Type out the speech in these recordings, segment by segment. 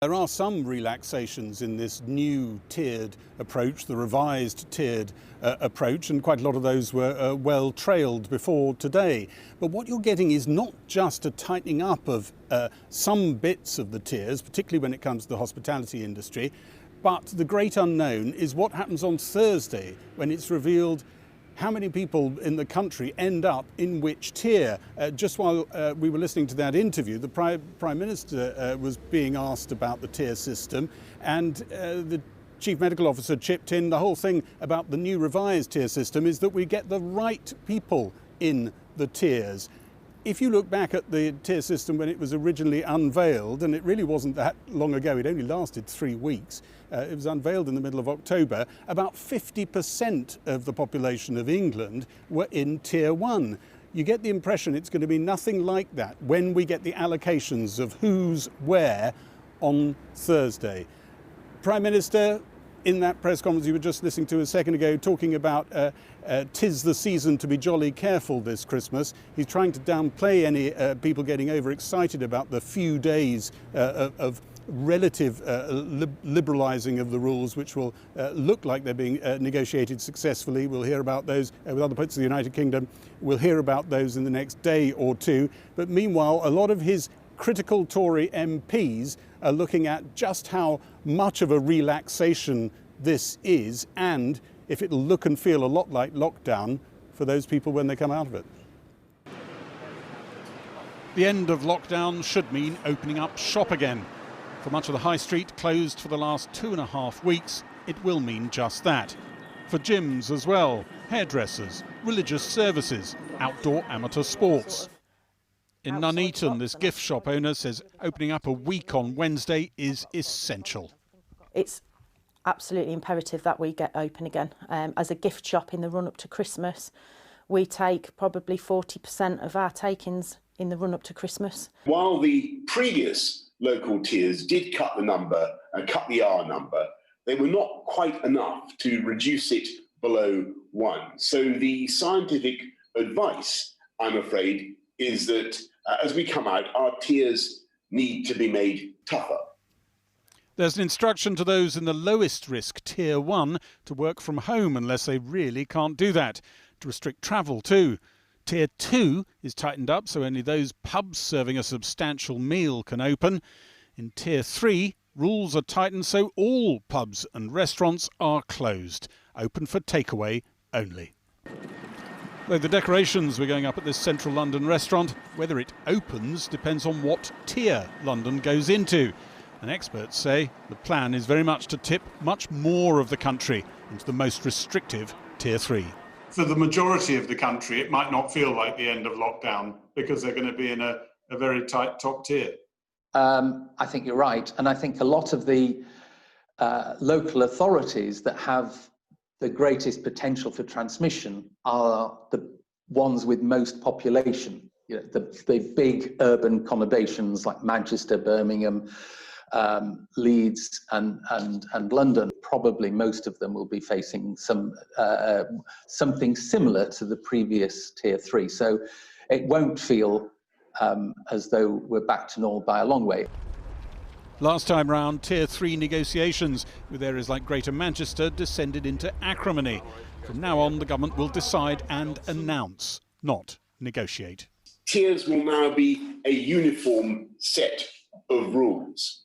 There are some relaxations in this new tiered approach, the revised tiered approach, and quite a lot of those were well trailed before today. But what you're getting is not just a tightening up of some bits of the tiers, particularly when it comes to the hospitality industry, but the great unknown is what happens on Thursday when it's revealed how many people in the country end up in which tier. Just while we were listening to that interview, the Prime Minister was being asked about the tier system, and the Chief Medical Officer chipped in. The whole thing about the new revised tier system is that we get the right people in the tiers. If you look back at the tier system when it was originally unveiled, and it really wasn't that long ago, it only lasted 3 weeks, it was unveiled in the middle of October, about 50% of the population of England were in tier 1. You get the impression it's going to be nothing like that when we get the allocations of who's where on Thursday. Prime Minister, in that press conference you were just listening to a second ago, talking about 'tis the season to be jolly careful this Christmas. He's trying to downplay any people getting overexcited about the few days of relative liberalising of the rules, which will look like they're being negotiated successfully. We'll hear about those with other parts of the United Kingdom. We'll hear about those in the next day or two. But meanwhile, a lot of his critical Tory MPs are looking at just how much of a relaxation this is, and if it'll look and feel a lot like lockdown for those people when they come out of it. The end of lockdown should mean opening up shop again. For much of the high street closed for the last 2.5 weeks, it will mean just that. For gyms as well, hairdressers, religious services, outdoor amateur sports. In Nuneaton, this gift shop owner says opening up a week on Wednesday is essential. It's absolutely imperative that we get open again. As a gift shop in the run-up to Christmas, we take probably 40% of our takings in the run-up to Christmas. While the previous local tiers did cut the number and cut the hour number, they were not quite enough to reduce it below 1. So the scientific advice, I'm afraid, is that as we come out, our tiers need to be made tougher. There's an instruction to those in the lowest risk, tier 1, to work from home unless they really can't do that, to restrict travel too. Tier 2 is tightened up so only those pubs serving a substantial meal can open. In tier 3, rules are tightened so all pubs and restaurants are closed, open for takeaway only. Though the decorations were going up at this central London restaurant, whether it opens depends on what tier London goes into. And experts say the plan is very much to tip much more of the country into the most restrictive tier 3. For the majority of the country, it might not feel like the end of lockdown because they're going to be in a very tight top tier. I think you're right. And I think a lot of the local authorities that have the greatest potential for transmission are the ones with most population. You know, the big urban conurbations like Manchester, Birmingham, Leeds and London. Probably most of them will be facing something similar to the previous tier 3. So it won't feel as though we're back to normal by a long way. Last time round, tier 3 negotiations with areas like Greater Manchester descended into acrimony. From now on, the government will decide and announce, not negotiate. Tiers will now be a uniform set of rules.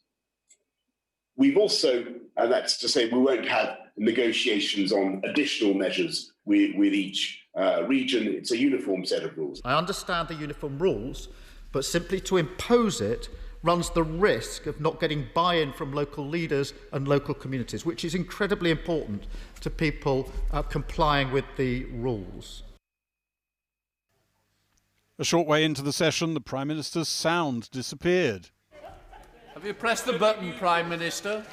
We've also, and that's to say we won't have negotiations on additional measures with each region. It's a uniform set of rules. I understand the uniform rules, but simply to impose it runs the risk of not getting buy-in from local leaders and local communities, which is incredibly important to people complying with the rules. A short way into the session, the Prime Minister's sound disappeared. Have you pressed the button, Prime Minister?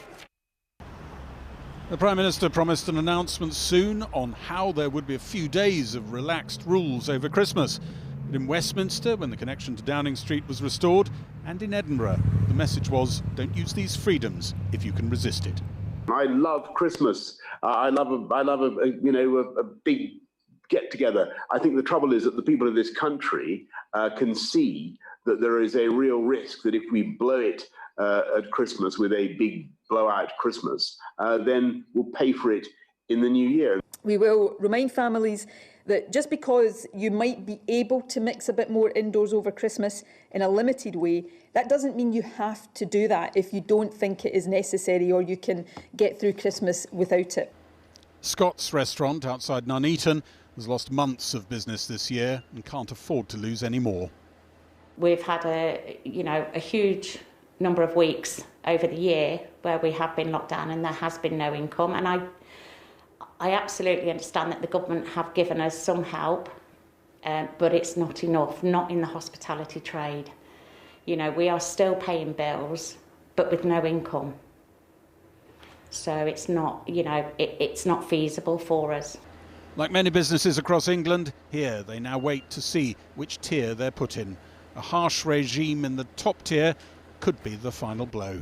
The Prime Minister promised an announcement soon on how there would be a few days of relaxed rules over Christmas. But in Westminster, when the connection to Downing Street was restored, and in Edinburgh, the message was, don't use these freedoms if you can resist it. I love Christmas. I love a big get together. I think the trouble is that the people of this country can see that there is a real risk that if we blow it at Christmas with a big blowout Christmas, then will pay for it in the new year. We will remind families that just because you might be able to mix a bit more indoors over Christmas in a limited way, that doesn't mean you have to do that if you don't think it is necessary or you can get through Christmas without it. Scott's restaurant outside Nuneaton has lost months of business this year and can't afford to lose any more. We've had a huge number of weeks over the year where we have been locked down and there has been no income, and I absolutely understand that the government have given us some help, but it's not enough, not in the hospitality trade. You know, we are still paying bills, but with no income. So it's not, it's not feasible for us. Like many businesses across England, here they now wait to see which tier they're put in. A harsh regime in the top tier could be the final blow.